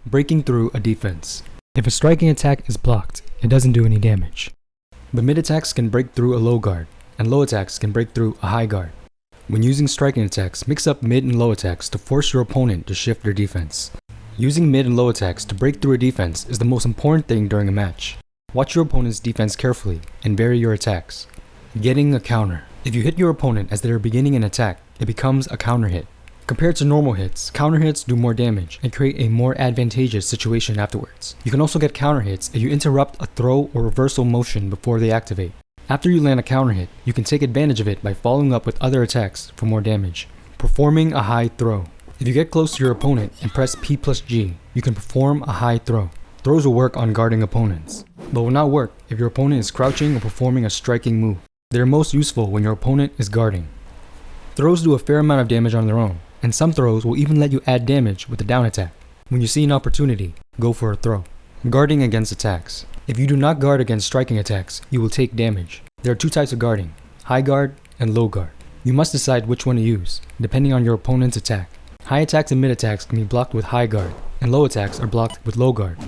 breaking through a defense. If a striking attack is blocked, it doesn't do any damage. But mid attacks can break through a low guard, and low attacks can break through a high guard. When using striking attacks, mix up mid and low attacks to force your opponent to shift their defense. Using mid and low attacks to break through a defense is the most important thing during a match. Watch your opponent's defense carefully and vary your attacks. Getting a counter. If you hit your opponent as they are beginning an attack, it becomes a counter hit. Compared to normal hits, counter hits do more damage and create a more advantageous situation afterwards. You can also get counter hits if you interrupt a throw or reversal motion before they activate. After you land a counter hit, you can take advantage of it by following up with other attacks for more damage. Performing a high throw. If you get close to your opponent and press P+G, you can perform a high throw. Throws will work on guarding opponents, but will not work if your opponent is crouching or performing a striking move. They are most useful when your opponent is guarding. Throws do a fair amount of damage on their own, and some throws will even let you add damage with a down attack. When you see an opportunity, go for a throw. Guarding against attacks. If you do not guard against striking attacks, you will take damage. There are two types of guarding, high guard and low guard. You must decide which one to use, depending on your opponent's attack. High attacks and mid attacks can be blocked with high guard, and low attacks are blocked with low guard.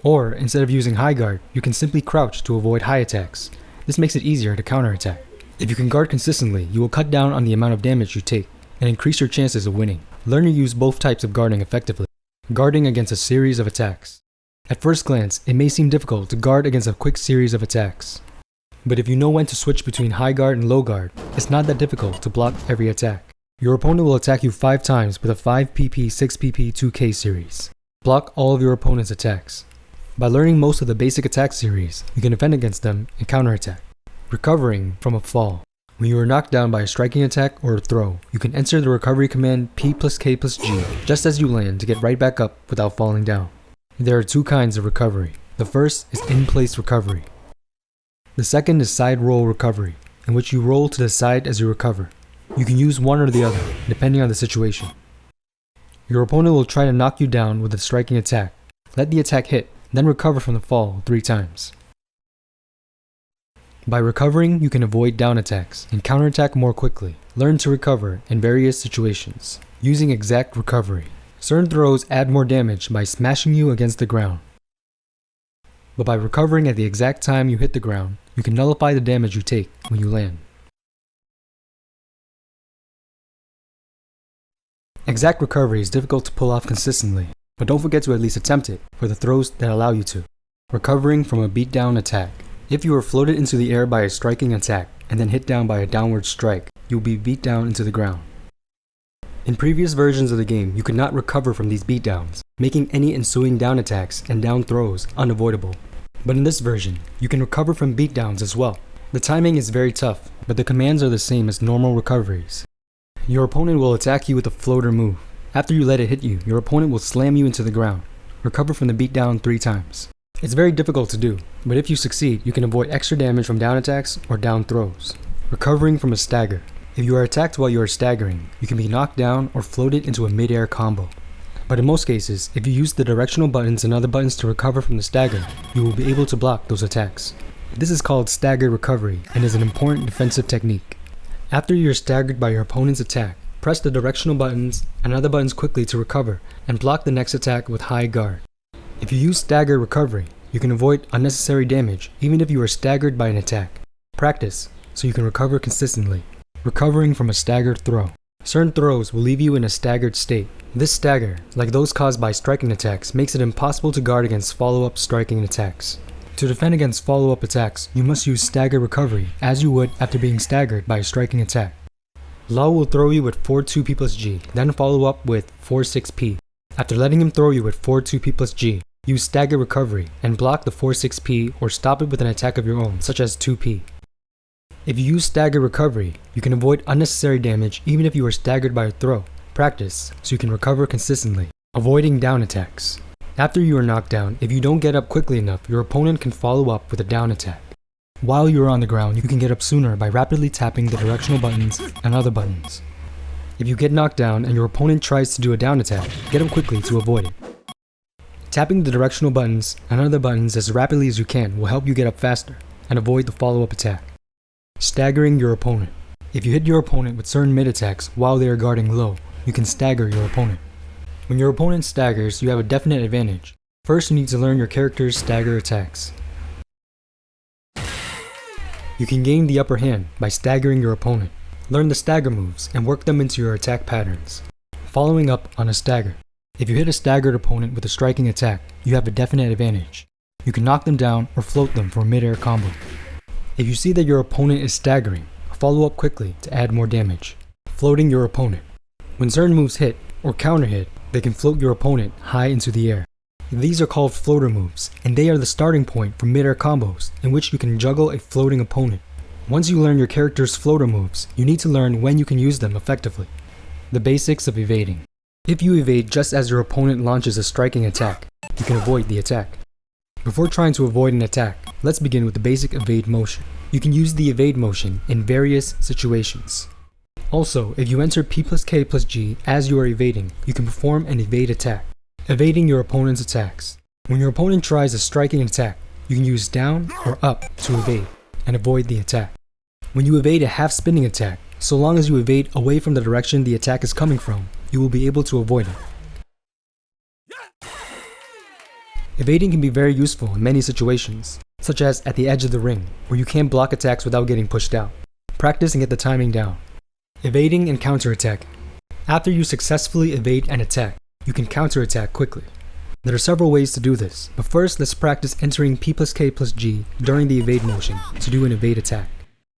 Or, instead of using high guard, you can simply crouch to avoid high attacks. This makes it easier to counterattack. If you can guard consistently, you will cut down on the amount of damage you take, and increase your chances of winning. Learn to use both types of guarding effectively. Guarding against a series of attacks. At first glance, it may seem difficult to guard against a quick series of attacks. But if you know when to switch between high guard and low guard, it's not that difficult to block every attack. Your opponent will attack you 5 times with a 5PP, 6PP, 2K series. Block all of your opponent's attacks. By learning most of the basic attack series, you can defend against them and counterattack. Recovering from a fall. When you are knocked down by a striking attack or a throw, you can enter the recovery command P+K+G just as you land to get right back up without falling down. There are 2 kinds of recovery. The first is in-place recovery. The second is side roll recovery, in which you roll to the side as you recover. You can use one or the other, depending on the situation. Your opponent will try to knock you down with a striking attack. Let the attack hit, then recover from the fall 3 times. By recovering, you can avoid down attacks and counterattack more quickly. Learn to recover in various situations. Using exact recovery. Certain throws add more damage by smashing you against the ground. But by recovering at the exact time you hit the ground, you can nullify the damage you take when you land. Exact recovery is difficult to pull off consistently, but don't forget to at least attempt it for the throws that allow you to. Recovering from a beatdown attack. If you are floated into the air by a striking attack and then hit down by a downward strike, you will be beat down into the ground. In previous versions of the game, you could not recover from these beatdowns, making any ensuing down attacks and down throws unavoidable. But in this version, you can recover from beatdowns as well. The timing is very tough, but the commands are the same as normal recoveries. Your opponent will attack you with a floater move. After you let it hit you, your opponent will slam you into the ground. Recover from the beatdown 3 times. It's very difficult to do, but if you succeed, you can avoid extra damage from down attacks or down throws. Recovering from a stagger. If you are attacked while you are staggering, you can be knocked down or floated into a mid-air combo. But in most cases, if you use the directional buttons and other buttons to recover from the stagger, you will be able to block those attacks. This is called stagger recovery and is an important defensive technique. After you are staggered by your opponent's attack, press the directional buttons and other buttons quickly to recover and block the next attack with high guard. If you use stagger recovery, you can avoid unnecessary damage even if you are staggered by an attack. Practice so you can recover consistently. Recovering from a staggered throw. Certain throws will leave you in a staggered state. This stagger, like those caused by striking attacks, makes it impossible to guard against follow-up striking attacks. To defend against follow-up attacks, you must use stagger recovery as you would after being staggered by a striking attack. Law will throw you with 4-2P+G, then follow up with 4-6P. After letting him throw you with 4-2P+G, use stagger recovery and block the 4-6P or stop it with an attack of your own, such as 2P. If you use stagger recovery, you can avoid unnecessary damage even if you are staggered by a throw. Practice so you can recover consistently. Avoiding down attacks. After you are knocked down, if you don't get up quickly enough, your opponent can follow up with a down attack. While you are on the ground, you can get up sooner by rapidly tapping the directional buttons and other buttons. If you get knocked down and your opponent tries to do a down attack, get up quickly to avoid it. Tapping the directional buttons and other buttons as rapidly as you can will help you get up faster and avoid the follow-up attack. Staggering your opponent. If you hit your opponent with certain mid attacks while they are guarding low, you can stagger your opponent. When your opponent staggers, you have a definite advantage. First, you need to learn your character's stagger attacks. You can gain the upper hand by staggering your opponent. Learn the stagger moves and work them into your attack patterns. Following up on a stagger. If you hit a staggered opponent with a striking attack, you have a definite advantage. You can knock them down or float them for a midair combo. If you see that your opponent is staggering, follow up quickly to add more damage. Floating your opponent. When certain moves hit or counter hit, they can float your opponent high into the air. These are called floater moves, and they are the starting point for midair combos in which you can juggle a floating opponent. Once you learn your character's floater moves, you need to learn when you can use them effectively. The basics of evading. If you evade just as your opponent launches a striking attack, you can avoid the attack. Before trying to avoid an attack, let's begin with the basic evade motion. You can use the evade motion in various situations. Also, if you enter P plus K plus G as you are evading, you can perform an evade attack. Evading your opponent's attacks. When your opponent tries a striking attack, you can use down or up to evade and avoid the attack. When you evade a half spinning attack, so long as you evade away from the direction the attack is coming from, you will be able to avoid it. Evading can be very useful in many situations, such as at the edge of the ring, where you can't block attacks without getting pushed out. Practice and get the timing down. Evading and counterattacking. After you successfully evade an attack, you can counterattack quickly. There are several ways to do this, but first let's practice entering P plus K plus G during the evade motion to do an evade attack.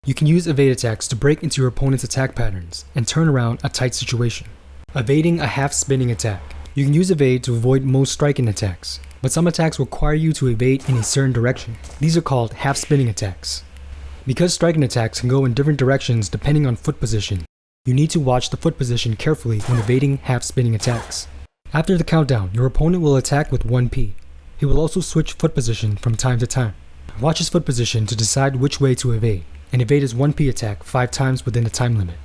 You can use evade attacks to break into your opponent's attack patterns and turn around a tight situation. Evading a half spinning attack. You can use evade to avoid most striking attacks, but some attacks require you to evade in a certain direction. These are called half spinning attacks. Because striking attacks can go in different directions depending on foot position, you need to watch the foot position carefully when evading half spinning attacks. After the countdown, your opponent will attack with 1P. He will also switch foot position from time to time. Watch his foot position to decide which way to evade, and evade his 1P attack 5 times within the time limit.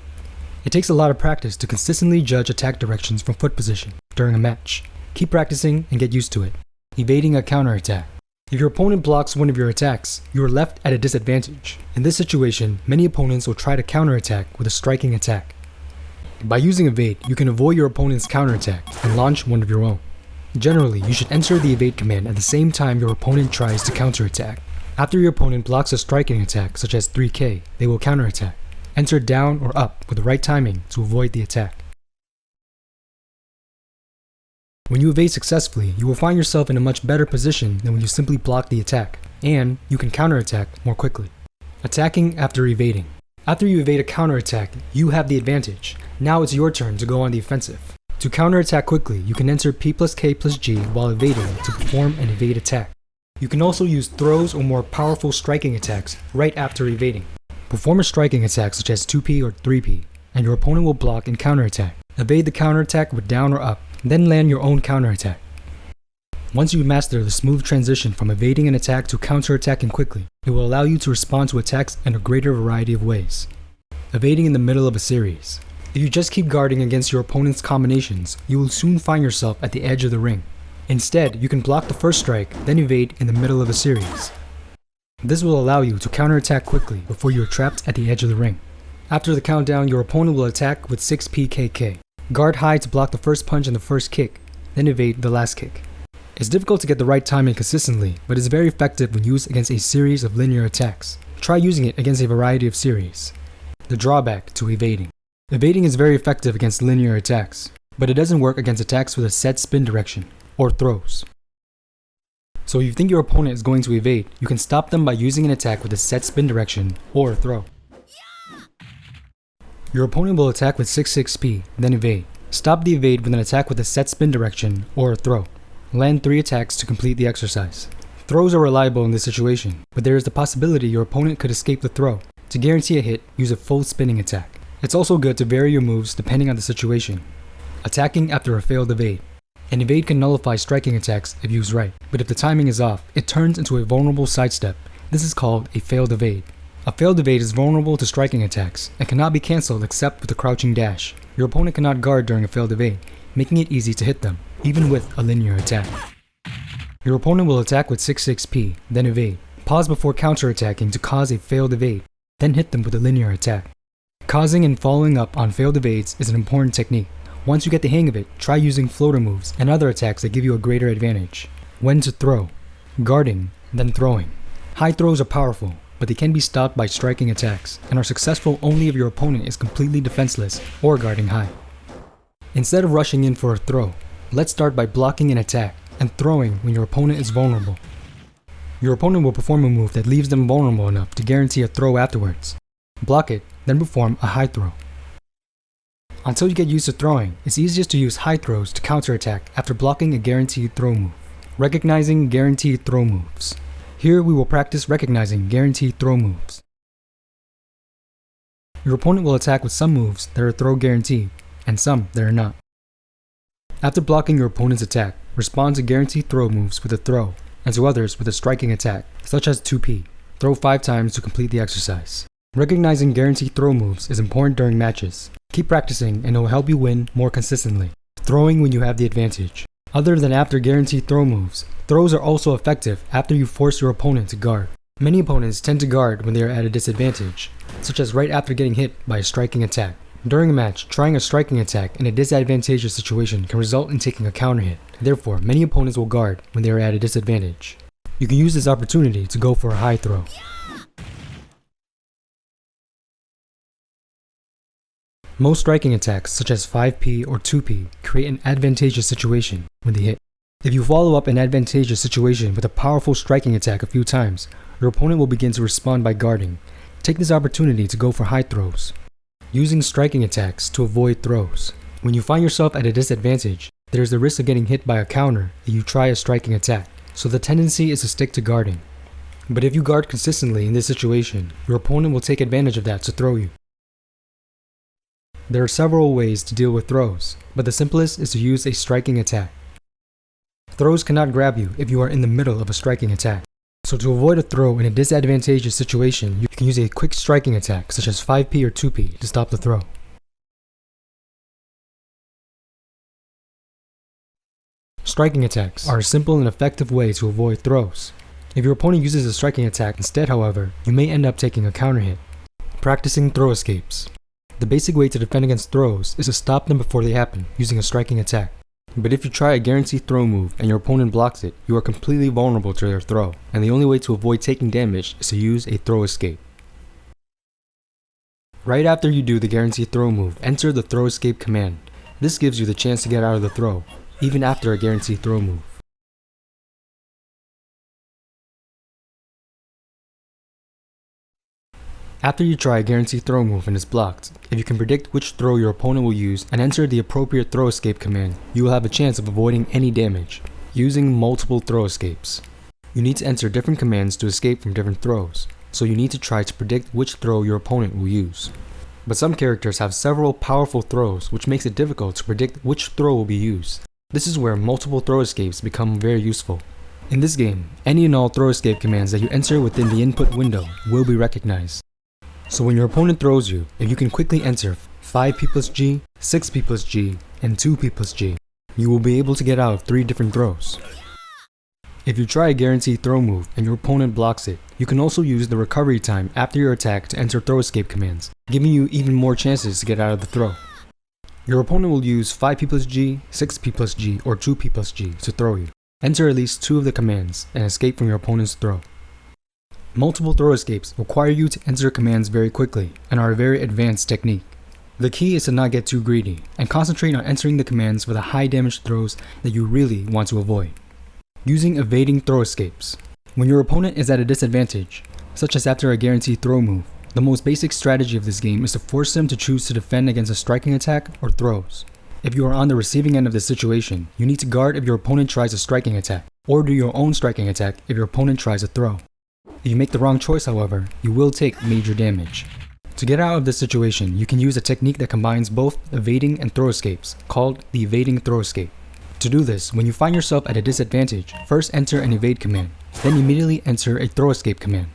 It takes a lot of practice to consistently judge attack directions from foot position during a match. Keep practicing and get used to it. Evading a counterattack. If your opponent blocks one of your attacks, you are left at a disadvantage. In this situation, many opponents will try to counterattack with a striking attack. By using evade, you can avoid your opponent's counterattack and launch one of your own. Generally, you should enter the evade command at the same time your opponent tries to counterattack. After your opponent blocks a striking attack such as 3K, they will counterattack. Enter down or up with the right timing to avoid the attack. When you evade successfully, you will find yourself in a much better position than when you simply block the attack, and you can counterattack more quickly. Attacking after evading. After you evade a counterattack, you have the advantage. Now it's your turn to go on the offensive. To counterattack quickly, you can enter P plus K plus G while evading to perform an evade attack. You can also use throws or more powerful striking attacks right after evading. Perform a striking attack such as 2P or 3P, and your opponent will block and counterattack. Evade the counterattack with down or up, then land your own counterattack. Once you master the smooth transition from evading an attack to counterattacking quickly, it will allow you to respond to attacks in a greater variety of ways. Evading in the middle of a series. If you just keep guarding against your opponent's combinations, you will soon find yourself at the edge of the ring. Instead, you can block the first strike, then evade in the middle of a series. This will allow you to counterattack quickly before you are trapped at the edge of the ring. After the countdown, your opponent will attack with 6PKK. Guard high to block the first punch and the first kick, then evade the last kick. It's difficult to get the right timing consistently, but it's very effective when used against a series of linear attacks. Try using it against a variety of series. The drawback to evading. Evading is very effective against linear attacks, but it doesn't work against attacks with a set spin direction, or throws. So if you think your opponent is going to evade, you can stop them by using an attack with a set spin direction, or a throw. Your opponent will attack with 6-6P, then evade. Stop the evade with an attack with a set spin direction, or a throw. Land 3 attacks to complete the exercise. Throws are reliable in this situation, but there is the possibility your opponent could escape the throw. To guarantee a hit, use a full spinning attack. It's also good to vary your moves depending on the situation. Attacking after a failed evade. An evade can nullify striking attacks if used right, but if the timing is off, it turns into a vulnerable sidestep. This is called a failed evade. A failed evade is vulnerable to striking attacks and cannot be cancelled except with a crouching dash. Your opponent cannot guard during a failed evade, making it easy to hit them, even with a linear attack. Your opponent will attack with 6-6P, then evade. Pause before counterattacking to cause a failed evade, then hit them with a linear attack. Causing and following up on failed evades is an important technique. Once you get the hang of it, try using floater moves and other attacks that give you a greater advantage. When to throw. Guarding, then throwing. High throws are powerful, but they can be stopped by striking attacks, and are successful only if your opponent is completely defenseless or guarding high. Instead of rushing in for a throw, let's start by blocking an attack and throwing when your opponent is vulnerable. Your opponent will perform a move that leaves them vulnerable enough to guarantee a throw afterwards. Block it, then perform a high throw. Until you get used to throwing, it's easiest to use high throws to counterattack after blocking a guaranteed throw move. Recognizing guaranteed throw moves. Here we will practice recognizing guaranteed throw moves. Your opponent will attack with some moves that are throw guaranteed, and some that are not. After blocking your opponent's attack, respond to guaranteed throw moves with a throw, and to others with a striking attack, such as 2P. Throw 5 times to complete the exercise. Recognizing guaranteed throw moves is important during matches. Keep practicing and it will help you win more consistently. Throwing when you have the advantage. Other than after guaranteed throw moves, throws are also effective after you force your opponent to guard. Many opponents tend to guard when they are at a disadvantage, such as right after getting hit by a striking attack. During a match, trying a striking attack in a disadvantageous situation can result in taking a counter hit. Therefore, many opponents will guard when they are at a disadvantage. You can use this opportunity to go for a high throw. Most striking attacks, such as 5P or 2P, create an advantageous situation when they hit. If you follow up an advantageous situation with a powerful striking attack a few times, your opponent will begin to respond by guarding. Take this opportunity to go for high throws. Using striking attacks to avoid throws. When you find yourself at a disadvantage, there is the risk of getting hit by a counter if you try a striking attack, so the tendency is to stick to guarding. But if you guard consistently in this situation, your opponent will take advantage of that to throw you. There are several ways to deal with throws, but the simplest is to use a striking attack. Throws cannot grab you if you are in the middle of a striking attack. So to avoid a throw in a disadvantageous situation, you can use a quick striking attack such as 5P or 2P to stop the throw. Striking attacks are a simple and effective way to avoid throws. If your opponent uses a striking attack instead, however, you may end up taking a counter hit. Practicing throw escapes. The basic way to defend against throws is to stop them before they happen using a striking attack. But if you try a guaranteed throw move and your opponent blocks it, you are completely vulnerable to their throw, and the only way to avoid taking damage is to use a throw escape. Right after you do the guaranteed throw move, enter the throw escape command. This gives you the chance to get out of the throw, even after a guaranteed throw move. After you try a guaranteed throw move and it's blocked, if you can predict which throw your opponent will use and enter the appropriate throw escape command, you will have a chance of avoiding any damage. Using multiple throw escapes. You need to enter different commands to escape from different throws, so you need to try to predict which throw your opponent will use. But some characters have several powerful throws, which makes it difficult to predict which throw will be used. This is where multiple throw escapes become very useful. In this game, any and all throw escape commands that you enter within the input window will be recognized. So when your opponent throws you, if you can quickly enter 5P plus G, 6P plus G, and 2P plus G, you will be able to get out of 3 different throws. If you try a guaranteed throw move and your opponent blocks it, you can also use the recovery time after your attack to enter throw escape commands, giving you even more chances to get out of the throw. Your opponent will use 5P plus G, 6P plus G, or 2P plus G to throw you. Enter at least 2 of the commands and escape from your opponent's throw. Multiple throw escapes require you to enter commands very quickly and are a very advanced technique. The key is to not get too greedy and concentrate on entering the commands for the high damage throws that you really want to avoid. Using evading throw escapes. When your opponent is at a disadvantage, such as after a guaranteed throw move, the most basic strategy of this game is to force them to choose to defend against a striking attack or throws. If you are on the receiving end of this situation, you need to guard if your opponent tries a striking attack, or do your own striking attack if your opponent tries a throw. If you make the wrong choice, however, you will take major damage. To get out of this situation, you can use a technique that combines both evading and throw escapes, called the evading throw escape. To do this, when you find yourself at a disadvantage, first enter an evade command, then immediately enter a throw escape command.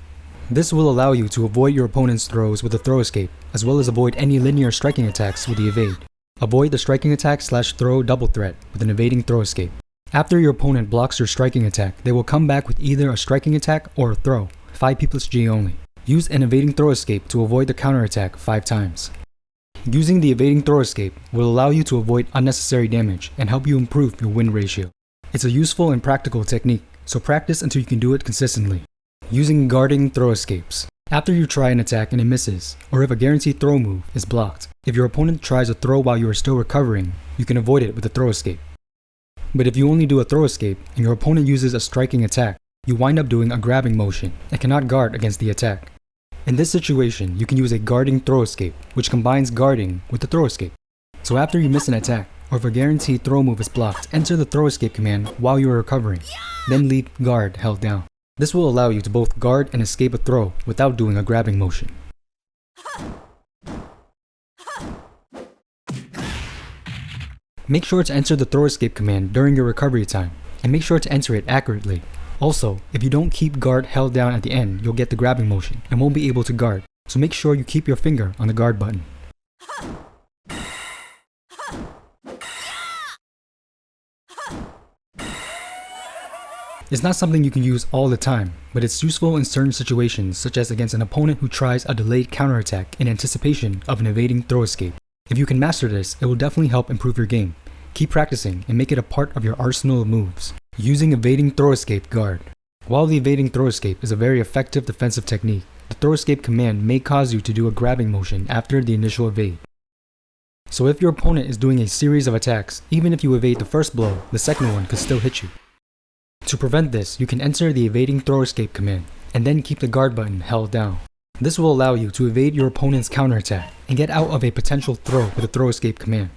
This will allow you to avoid your opponent's throws with a throw escape, as well as avoid any linear striking attacks with the evade. Avoid the striking attack / throw double threat with an evading throw escape. After your opponent blocks your striking attack, they will come back with either a striking attack or a throw, 5P plus G only. Use an evading throw escape to avoid the counterattack 5 times. Using the evading throw escape will allow you to avoid unnecessary damage and help you improve your win ratio. It's a useful and practical technique, so practice until you can do it consistently. Using guarding throw escapes. After you try an attack and it misses, or if a guaranteed throw move is blocked, if your opponent tries a throw while you are still recovering, you can avoid it with a throw escape. But if you only do a throw escape and your opponent uses a striking attack, you wind up doing a grabbing motion and cannot guard against the attack. In this situation, you can use a guarding throw escape, which combines guarding with the throw escape. So after you miss an attack, or if a guaranteed throw move is blocked, enter the throw escape command while you are recovering, then leave guard held down. This will allow you to both guard and escape a throw without doing a grabbing motion. Make sure to enter the throw escape command during your recovery time, and make sure to enter it accurately. Also, if you don't keep guard held down at the end, you'll get the grabbing motion and won't be able to guard, so make sure you keep your finger on the guard button. It's not something you can use all the time, but it's useful in certain situations, such as against an opponent who tries a delayed counterattack in anticipation of an evading throw escape. If you can master this, it will definitely help improve your game. Keep practicing and make it a part of your arsenal of moves. Using evading throw escape guard. While the evading throw escape is a very effective defensive technique, the throw escape command may cause you to do a grabbing motion after the initial evade. So if your opponent is doing a series of attacks, even if you evade the first blow, the second one could still hit you. To prevent this, you can enter the evading throw escape command, and then keep the guard button held down. This will allow you to evade your opponent's counterattack and get out of a potential throw with the throw escape command.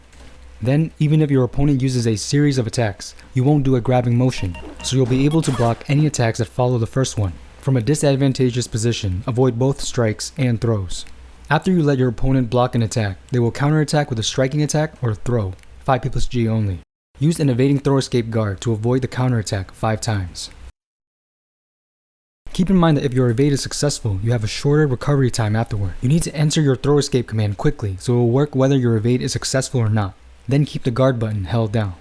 Then, even if your opponent uses a series of attacks, you won't do a grabbing motion, so you'll be able to block any attacks that follow the first one. From a disadvantageous position, avoid both strikes and throws. After you let your opponent block an attack, they will counterattack with a striking attack or a throw, 5P+G only. Use an evading throw escape guard to avoid the counterattack 5 times. Keep in mind that if your evade is successful, you have a shorter recovery time afterward. You need to enter your throw escape command quickly so it will work whether your evade is successful or not. Then keep the guard button held down.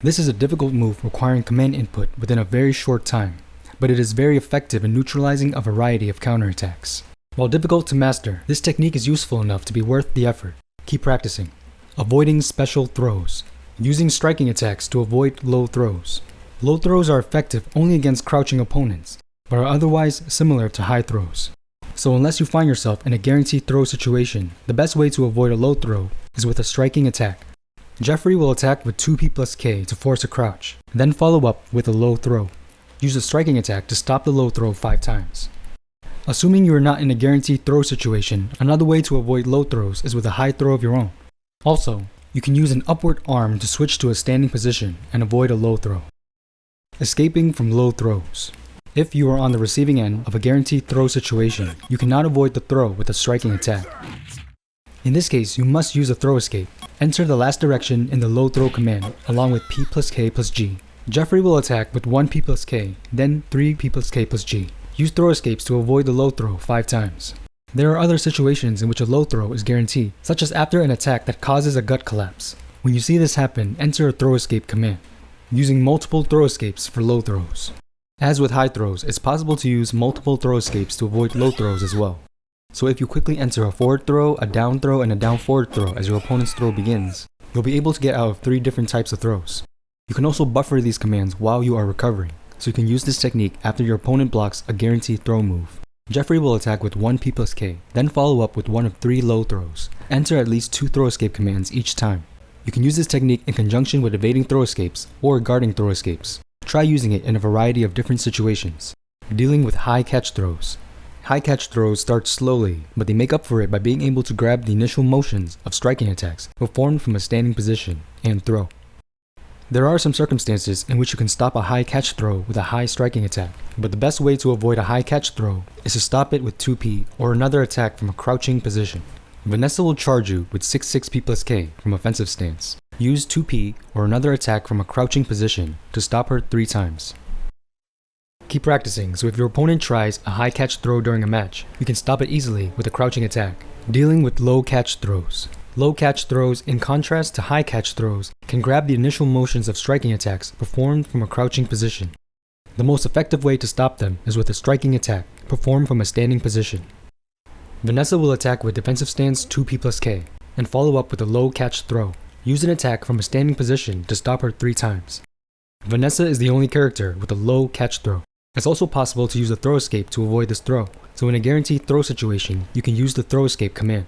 This is a difficult move requiring command input within a very short time, but it is very effective in neutralizing a variety of counterattacks. While difficult to master, this technique is useful enough to be worth the effort. Keep practicing. Avoiding special throws. Using striking attacks to avoid low throws. Low throws are effective only against crouching opponents, but are otherwise similar to high throws. So unless you find yourself in a guaranteed throw situation, the best way to avoid a low throw is with a striking attack. Jeffrey will attack with 2P+K to force a crouch, then follow up with a low throw. Use a striking attack to stop the low throw 5 times. Assuming you are not in a guaranteed throw situation, another way to avoid low throws is with a high throw of your own. Also, you can use an upward arm to switch to a standing position and avoid a low throw. Escaping from low throws. If you are on the receiving end of a guaranteed throw situation, you cannot avoid the throw with a striking attack. In this case, you must use a throw escape. Enter the last direction in the low throw command along with P+K+G. Jeffrey will attack with 1P+K, then 3P+K+G. Use throw escapes to avoid the low throw 5 times. There are other situations in which a low throw is guaranteed, such as after an attack that causes a gut collapse. When you see this happen, enter a throw escape command, using multiple throw escapes for low throws. As with high throws, it's possible to use multiple throw escapes to avoid low throws as well. So if you quickly enter a forward throw, a down throw, and a down forward throw as your opponent's throw begins, you'll be able to get out of 3 different types of throws. You can also buffer these commands while you are recovering, so you can use this technique after your opponent blocks a guaranteed throw move. Jeffrey will attack with 1P+K, then follow up with one of 3 low throws. Enter at least 2 throw escape commands each time. You can use this technique in conjunction with evading throw escapes or guarding throw escapes. Try using it in a variety of different situations. Dealing with high catch throws. High catch throws start slowly, but they make up for it by being able to grab the initial motions of striking attacks performed from a standing position and throw. There are some circumstances in which you can stop a high catch throw with a high striking attack, but the best way to avoid a high catch throw is to stop it with 2P or another attack from a crouching position. Vanessa will charge you with 6P+K from offensive stance. Use 2P or another attack from a crouching position to stop her 3 times. Keep practicing, so if your opponent tries a high catch throw during a match, you can stop it easily with a crouching attack. Dealing with low catch throws. Low catch throws, in contrast to high catch throws, can grab the initial motions of striking attacks performed from a crouching position. The most effective way to stop them is with a striking attack, performed from a standing position. Vanessa will attack with defensive stance 2p plus K, and follow up with a low catch throw. Use an attack from a standing position to stop her 3 times. Vanessa is the only character with a low catch throw. It's also possible to use a throw escape to avoid this throw, so in a guaranteed throw situation, you can use the throw escape command.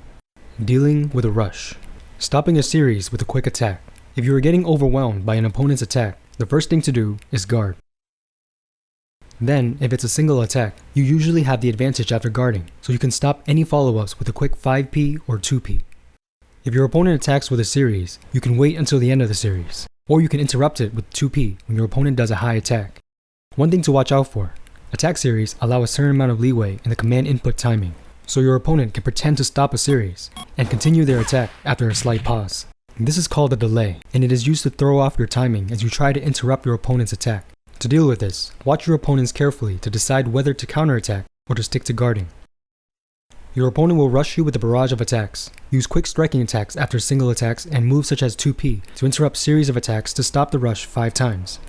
Dealing with a rush. Stopping a series with a quick attack. If you are getting overwhelmed by an opponent's attack, the first thing to do is guard. Then, if it's a single attack, you usually have the advantage after guarding, so you can stop any follow-ups with a quick 5p or 2p. If your opponent attacks with a series, you can wait until the end of the series, or you can interrupt it with 2p when your opponent does a high attack. One thing to watch out for: attack series allow a certain amount of leeway in the command input timing, so your opponent can pretend to stop a series and continue their attack after a slight pause. This is called a delay, and it is used to throw off your timing as you try to interrupt your opponent's attack. To deal with this, watch your opponents carefully to decide whether to counterattack or to stick to guarding. Your opponent will rush you with a barrage of attacks. Use quick striking attacks after single attacks and moves such as 2p to interrupt series of attacks to stop the rush 5 times.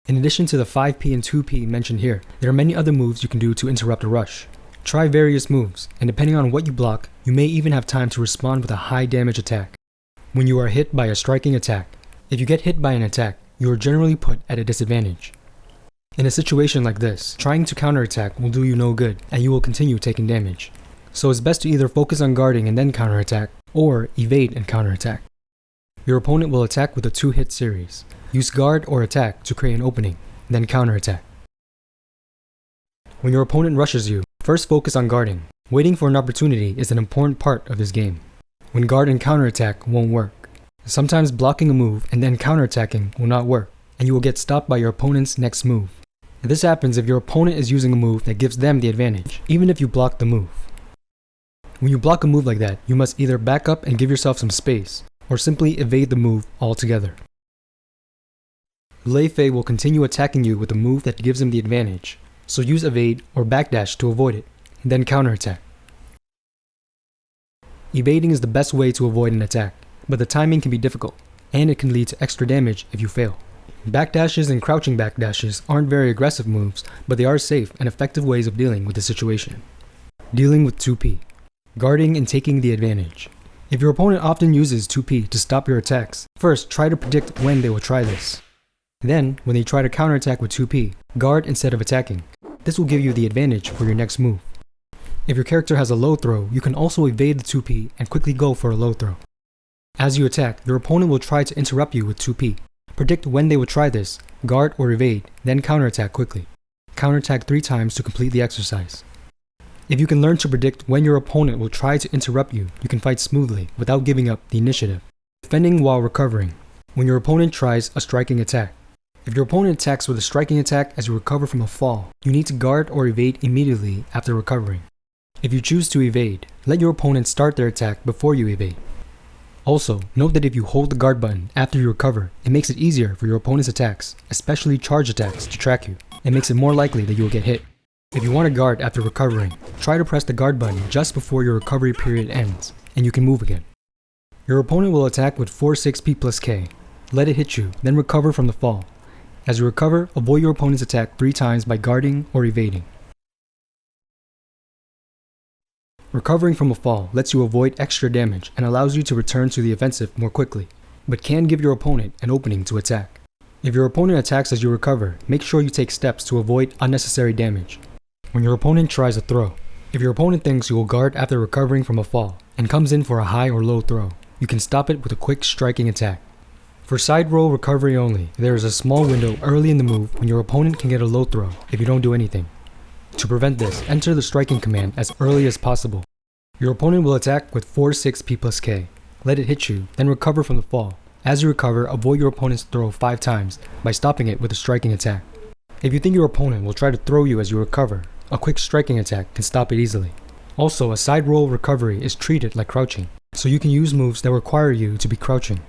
In addition to the 5p and 2p mentioned here, there are many other moves you can do to interrupt a rush. Try various moves, and depending on what you block, you may even have time to respond with a high damage attack. When you are hit by a striking attack. If you get hit by an attack, you are generally put at a disadvantage. In a situation like this, trying to counterattack will do you no good, and you will continue taking damage. So it's best to either focus on guarding and then counterattack, or evade and counterattack. Your opponent will attack with a 2-hit series. Use guard or attack to create an opening, then counterattack. When your opponent rushes you, first focus on guarding. Waiting for an opportunity is an important part of this game. When guard and counterattack won't work. Sometimes blocking a move and then counterattacking will not work, and you will get stopped by your opponent's next move. This happens if your opponent is using a move that gives them the advantage, even if you block the move. When you block a move like that, you must either back up and give yourself some space, or simply evade the move altogether. Lei Fei will continue attacking you with a move that gives him the advantage, so use evade or backdash to avoid it, and then counterattack. Evading is the best way to avoid an attack, but the timing can be difficult, and it can lead to extra damage if you fail. Backdashes and crouching backdashes aren't very aggressive moves, but they are safe and effective ways of dealing with the situation. Dealing with 2p. Guarding and taking the advantage. If your opponent often uses 2p to stop your attacks, first try to predict when they will try this. Then, when they try to counterattack with 2p, guard instead of attacking. This will give you the advantage for your next move. If your character has a low throw, you can also evade the 2p and quickly go for a low throw. As you attack, your opponent will try to interrupt you with 2p. Predict when they will try this, guard or evade, then counterattack quickly. Counterattack 3 times to complete the exercise. If you can learn to predict when your opponent will try to interrupt you, you can fight smoothly without giving up the initiative. Defending while recovering. When your opponent tries a striking attack. If your opponent attacks with a striking attack as you recover from a fall, you need to guard or evade immediately after recovering. If you choose to evade, let your opponent start their attack before you evade. Also, note that if you hold the guard button after you recover, it makes it easier for your opponent's attacks, especially charge attacks, to track you, and makes it more likely that you will get hit. If you want to guard after recovering, try to press the guard button just before your recovery period ends, and you can move again. Your opponent will attack with 4-6p plus K. Let it hit you, then recover from the fall. As you recover, avoid your opponent's attack 3 times by guarding or evading. Recovering from a fall lets you avoid extra damage and allows you to return to the offensive more quickly, but can give your opponent an opening to attack. If your opponent attacks as you recover, make sure you take steps to avoid unnecessary damage. When your opponent tries a throw, if your opponent thinks you will guard after recovering from a fall and comes in for a high or low throw, you can stop it with a quick striking attack. For side roll recovery only, there is a small window early in the move when your opponent can get a low throw if you don't do anything. To prevent this, enter the striking command as early as possible. Your opponent will attack with 4-6p plus K. Let it hit you, then recover from the fall. As you recover, avoid your opponent's throw 5 times by stopping it with a striking attack. If you think your opponent will try to throw you as you recover, a quick striking attack can stop it easily. Also, a side roll recovery is treated like crouching, so you can use moves that require you to be crouching,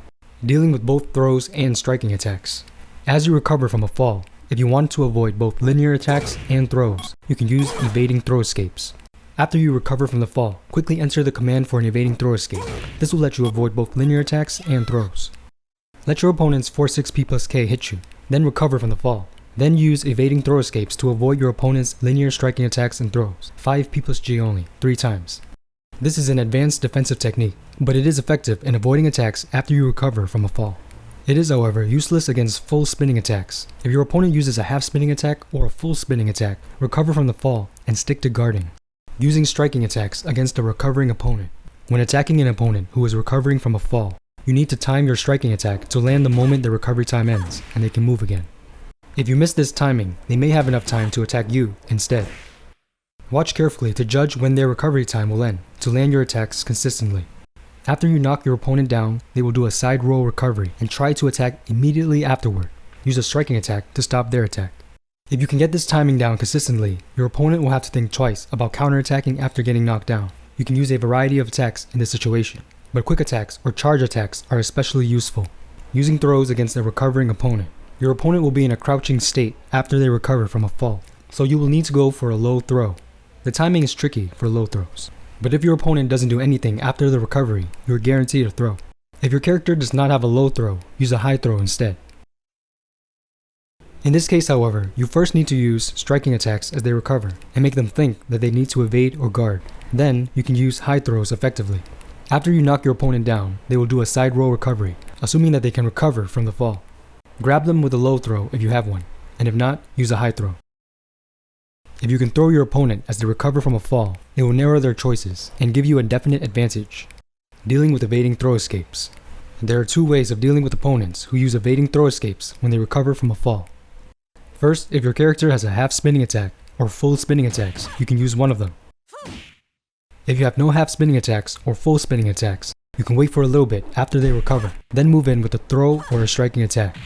dealing with both throws and striking attacks. As you recover from a fall, if you want to avoid both linear attacks and throws, you can use evading throw escapes. After you recover from the fall, quickly enter the command for an evading throw escape. This will let you avoid both linear attacks and throws. Let your opponent's 4-6p plus K hit you, then recover from the fall. Then use evading throw escapes to avoid your opponent's linear striking attacks and throws. 5P+G only, 3 times. This is an advanced defensive technique, but it is effective in avoiding attacks after you recover from a fall. It is, however, useless against full spinning attacks. If your opponent uses a half spinning attack or a full spinning attack, recover from the fall and stick to guarding. Using striking attacks against a recovering opponent. When attacking an opponent who is recovering from a fall, you need to time your striking attack to land the moment the recovery time ends and they can move again. If you miss this timing, they may have enough time to attack you instead. Watch carefully to judge when their recovery time will end to land your attacks consistently. After you knock your opponent down, they will do a side roll recovery and try to attack immediately afterward. Use a striking attack to stop their attack. If you can get this timing down consistently, your opponent will have to think twice about counterattacking after getting knocked down. You can use a variety of attacks in this situation, but quick attacks or charge attacks are especially useful. Using throws against a recovering opponent. Your opponent will be in a crouching state after they recover from a fall, so you will need to go for a low throw. The timing is tricky for low throws, but if your opponent doesn't do anything after the recovery, you are guaranteed a throw. If your character does not have a low throw, use a high throw instead. In this case, however, you first need to use striking attacks as they recover and make them think that they need to evade or guard. Then, you can use high throws effectively. After you knock your opponent down, they will do a side roll recovery, assuming that they can recover from the fall. Grab them with a low throw if you have one, and if not, use a high throw. If you can throw your opponent as they recover from a fall, it will narrow their choices and give you a definite advantage. Dealing with evading throw escapes. There are 2 ways of dealing with opponents who use evading throw escapes when they recover from a fall. First, if your character has a half spinning attack or full spinning attacks, you can use one of them. If you have no half spinning attacks or full spinning attacks, you can wait for a little bit after they recover, then move in with a throw or a striking attack.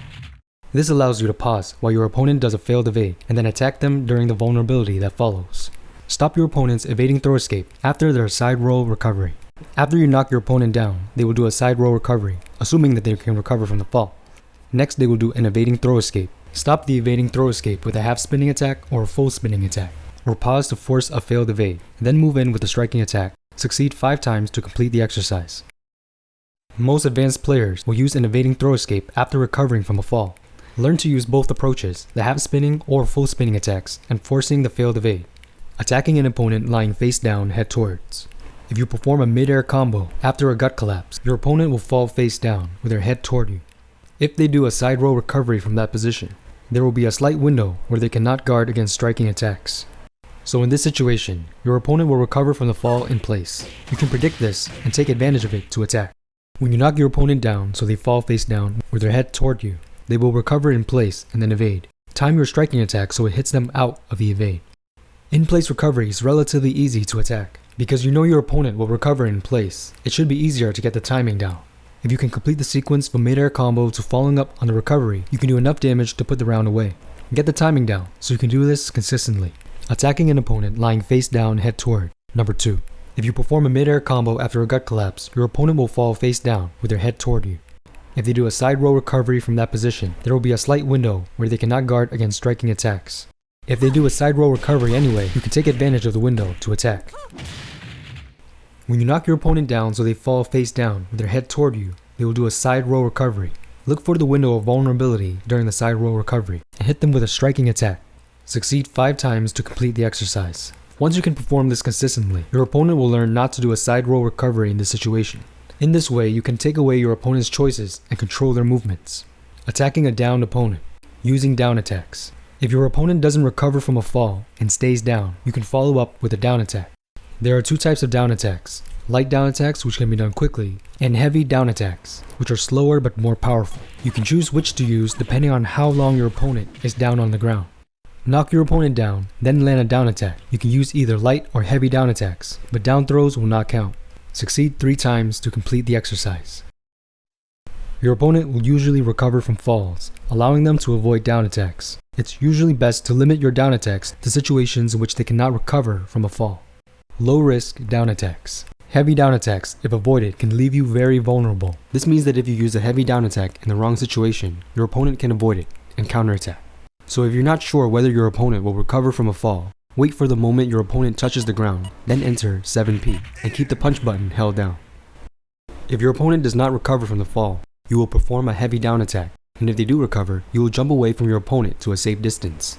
This allows you to pause while your opponent does a failed evade and then attack them during the vulnerability that follows. Stop your opponent's evading throw escape after their side roll recovery. After you knock your opponent down, they will do a side roll recovery, assuming that they can recover from the fall. Next, they will do an evading throw escape. Stop the evading throw escape with a half spinning attack or a full spinning attack, or pause to force a failed evade, then move in with a striking attack. Succeed 5 times to complete the exercise. Most advanced players will use an evading throw escape after recovering from a fall. Learn to use both approaches, the half spinning or full spinning attacks, and forcing the failed evade. Attacking an opponent lying face down, head towards. If you perform a midair combo after a gut collapse, your opponent will fall face down with their head toward you. If they do a side roll recovery from that position, there will be a slight window where they cannot guard against striking attacks. So in this situation, your opponent will recover from the fall in place. You can predict this and take advantage of it to attack. When you knock your opponent down so they fall face down with their head toward you, they will recover in place and then evade. Time your striking attack so it hits them out of the evade. In-place recovery is relatively easy to attack. Because you know your opponent will recover in place, it should be easier to get the timing down. If you can complete the sequence from midair combo to following up on the recovery, you can do enough damage to put the round away. Get the timing down so you can do this consistently. Attacking an opponent lying face down, head toward. Number 2. If you perform a midair combo after a gut collapse, your opponent will fall face down with their head toward you. If they do a side roll recovery from that position, there will be a slight window where they cannot guard against striking attacks. If they do a side roll recovery anyway, you can take advantage of the window to attack. When you knock your opponent down so they fall face down with their head toward you, they will do a side roll recovery. Look for the window of vulnerability during the side roll recovery and hit them with a striking attack. Succeed 5 times to complete the exercise. Once you can perform this consistently, your opponent will learn not to do a side roll recovery in this situation. In this way, you can take away your opponent's choices and control their movements. Attacking a downed opponent. Using down attacks. If your opponent doesn't recover from a fall and stays down, you can follow up with a down attack. There are 2 types of down attacks. Light down attacks, which can be done quickly, and heavy down attacks, which are slower but more powerful. You can choose which to use depending on how long your opponent is down on the ground. Knock your opponent down, then land a down attack. You can use either light or heavy down attacks, but down throws will not count. Succeed 3 times to complete the exercise. Your opponent will usually recover from falls, allowing them to avoid down attacks. It's usually best to limit your down attacks to situations in which they cannot recover from a fall. Low risk down attacks. Heavy down attacks, if avoided, can leave you very vulnerable. This means that if you use a heavy down attack in the wrong situation, your opponent can avoid it and counterattack. So if you're not sure whether your opponent will recover from a fall, wait for the moment your opponent touches the ground, then enter 7P and keep the punch button held down. If your opponent does not recover from the fall, you will perform a heavy down attack. and if they do recover, you will jump away from your opponent to a safe distance.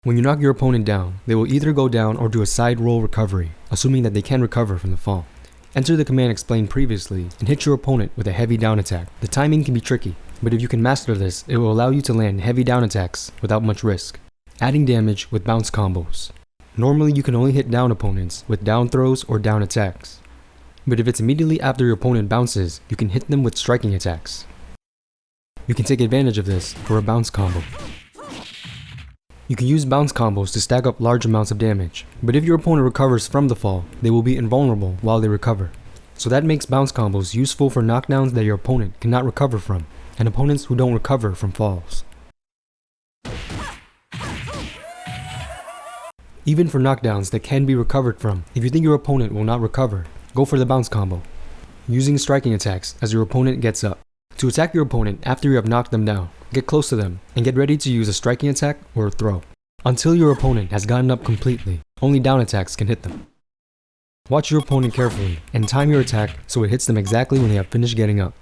When you knock your opponent down, they will either go down or do a side roll recovery, assuming that they can recover from the fall. Enter the command explained previously and hit your opponent with a heavy down attack. The timing can be tricky, but if you can master this, it will allow you to land heavy down attacks without much risk, adding damage with bounce combos. Normally you can only hit down opponents with down throws or down attacks, but if it's immediately after your opponent bounces, you can hit them with striking attacks. You can take advantage of this for a bounce combo. You can use bounce combos to stack up large amounts of damage, but if your opponent recovers from the fall, they will be invulnerable while they recover. So that makes bounce combos useful for knockdowns that your opponent cannot recover from, and opponents who don't recover from falls. Even for knockdowns that can be recovered from, if you think your opponent will not recover, go for the bounce combo, using striking attacks as your opponent gets up. To attack your opponent after you have knocked them down, get close to them and get ready to use a striking attack or a throw. Until your opponent has gotten up completely, only down attacks can hit them. Watch your opponent carefully and time your attack so it hits them exactly when they have finished getting up.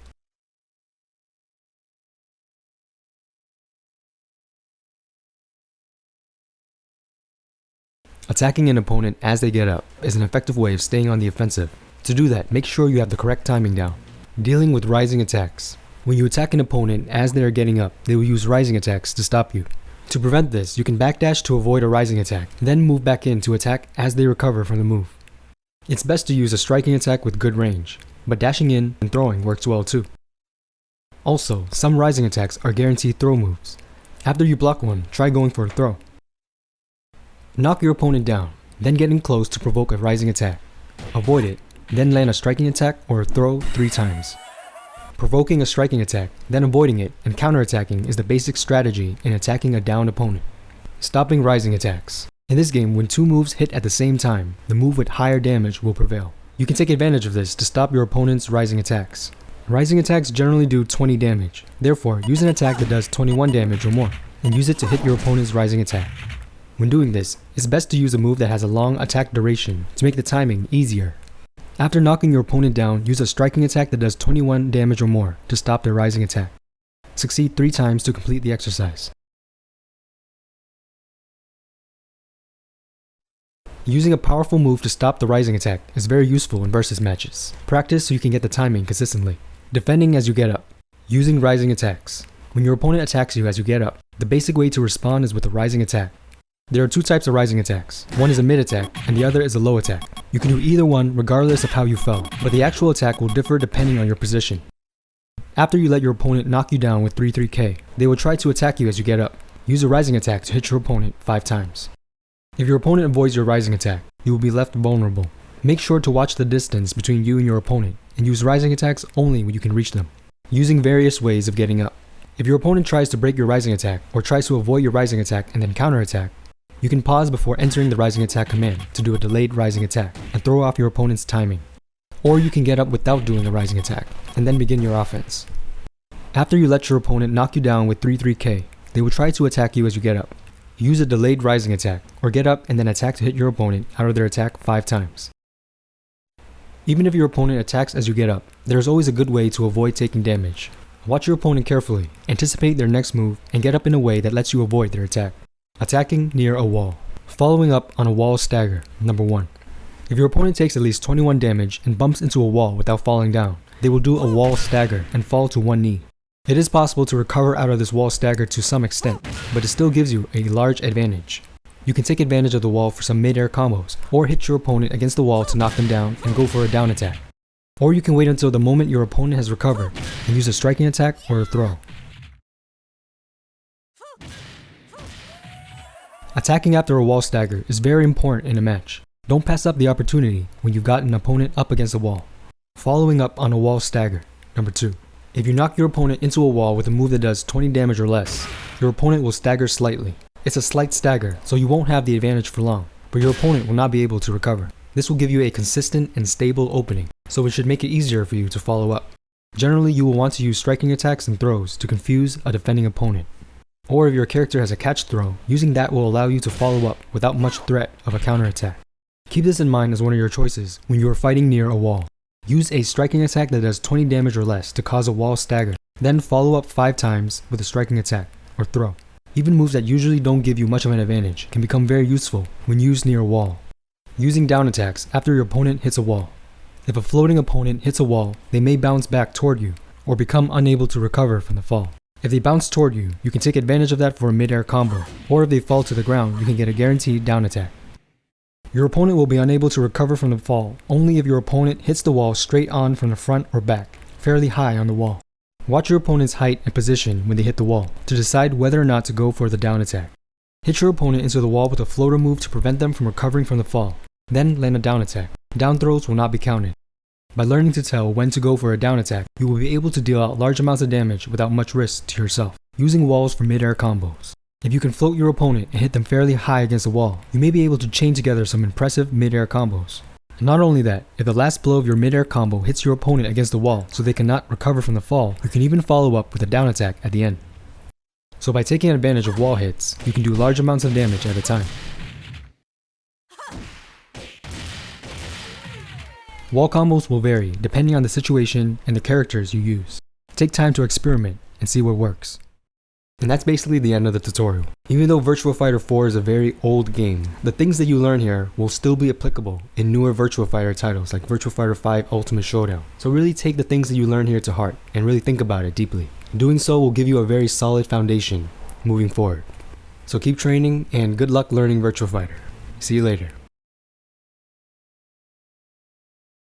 Attacking an opponent as they get up is an effective way of staying on the offensive. To do that, make sure you have the correct timing down. Dealing with rising attacks. When you attack an opponent as they are getting up, they will use rising attacks to stop you. To prevent this, you can backdash to avoid a rising attack, then move back in to attack as they recover from the move. It's best to use a striking attack with good range, but dashing in and throwing works well too. Also, some rising attacks are guaranteed throw moves. After you block one, try going for a throw. Knock your opponent down, then get in close to provoke a rising attack. Avoid it, then land a striking attack or a throw 3 times. Provoking a striking attack, then avoiding it, and counterattacking is the basic strategy in attacking a downed opponent. Stopping rising attacks. In this game, when 2 moves hit at the same time, the move with higher damage will prevail. You can take advantage of this to stop your opponent's rising attacks. Rising attacks generally do 20 damage, therefore use an attack that does 21 damage or more, and use it to hit your opponent's rising attack. When doing this, it's best to use a move that has a long attack duration to make the timing easier. After knocking your opponent down, use a striking attack that does 21 damage or more to stop their rising attack. Succeed 3 times to complete the exercise. Using a powerful move to stop the rising attack is very useful in versus matches. Practice so you can get the timing consistently. Defending as you get up. Using rising attacks. When your opponent attacks you as you get up, the basic way to respond is with a rising attack. There are 2 types of rising attacks. One is a mid attack and the other is a low attack. You can do either one regardless of how you fell, but the actual attack will differ depending on your position. After you let your opponent knock you down with 3-3K, they will try to attack you as you get up. Use a rising attack to hit your opponent 5 times. If your opponent avoids your rising attack, you will be left vulnerable. Make sure to watch the distance between you and your opponent and use rising attacks only when you can reach them. Using various ways of getting up. If your opponent tries to break your rising attack or tries to avoid your rising attack and then counterattack, you can pause before entering the rising attack command to do a delayed rising attack and throw off your opponent's timing. Or you can get up without doing a rising attack and then begin your offense. After you let your opponent knock you down with 3-3K, they will try to attack you as you get up. Use a delayed rising attack or get up and then attack to hit your opponent out of their attack 5 times. Even if your opponent attacks as you get up, there is always a good way to avoid taking damage. Watch your opponent carefully, anticipate their next move, and get up in a way that lets you avoid their attack. Attacking near a wall. Following up on a wall stagger. Number 1. If your opponent takes at least 21 damage and bumps into a wall without falling down, they will do a wall stagger and fall to 1 knee. It is possible to recover out of this wall stagger to some extent, but it still gives you a large advantage. You can take advantage of the wall for some midair combos, or hit your opponent against the wall to knock them down and go for a down attack. Or you can wait until the moment your opponent has recovered and use a striking attack or a throw. Attacking after a wall stagger is very important in a match. Don't pass up the opportunity when you've got an opponent up against a wall. Following up on a wall stagger. Number 2. If you knock your opponent into a wall with a move that does 20 damage or less, your opponent will stagger slightly. It's a slight stagger, so you won't have the advantage for long, but your opponent will not be able to recover. This will give you a consistent and stable opening, so it should make it easier for you to follow up. Generally, you will want to use striking attacks and throws to confuse a defending opponent. Or if your character has a catch throw, using that will allow you to follow up without much threat of a counterattack. Keep this in mind as one of your choices when you are fighting near a wall. Use a striking attack that does 20 damage or less to cause a wall stagger. Then follow up 5 times with a striking attack, or throw. Even moves that usually don't give you much of an advantage can become very useful when used near a wall. Using down attacks after your opponent hits a wall. If a floating opponent hits a wall, they may bounce back toward you, or become unable to recover from the fall. If they bounce toward you, you can take advantage of that for a mid-air combo, or if they fall to the ground, you can get a guaranteed down attack. Your opponent will be unable to recover from the fall only if your opponent hits the wall straight on from the front or back, fairly high on the wall. Watch your opponent's height and position when they hit the wall to decide whether or not to go for the down attack. Hit your opponent into the wall with a floater move to prevent them from recovering from the fall, then land a down attack. Down throws will not be counted. By learning to tell when to go for a down attack, you will be able to deal out large amounts of damage without much risk to yourself, using walls for mid-air combos. If you can float your opponent and hit them fairly high against the wall, you may be able to chain together some impressive mid-air combos. And not only that, if the last blow of your mid-air combo hits your opponent against the wall so they cannot recover from the fall, you can even follow up with a down attack at the end. So by taking advantage of wall hits, you can do large amounts of damage at a time. Wall combos will vary depending on the situation and the characters you use. Take time to experiment and see what works. And that's basically the end of the tutorial. Even though Virtua Fighter 4 is a very old game, the things that you learn here will still be applicable in newer Virtua Fighter titles like Virtua Fighter 5 Ultimate Showdown. So really take the things that you learn here to heart and really think about it deeply. Doing so will give you a very solid foundation moving forward. So keep training and good luck learning Virtua Fighter. See you later.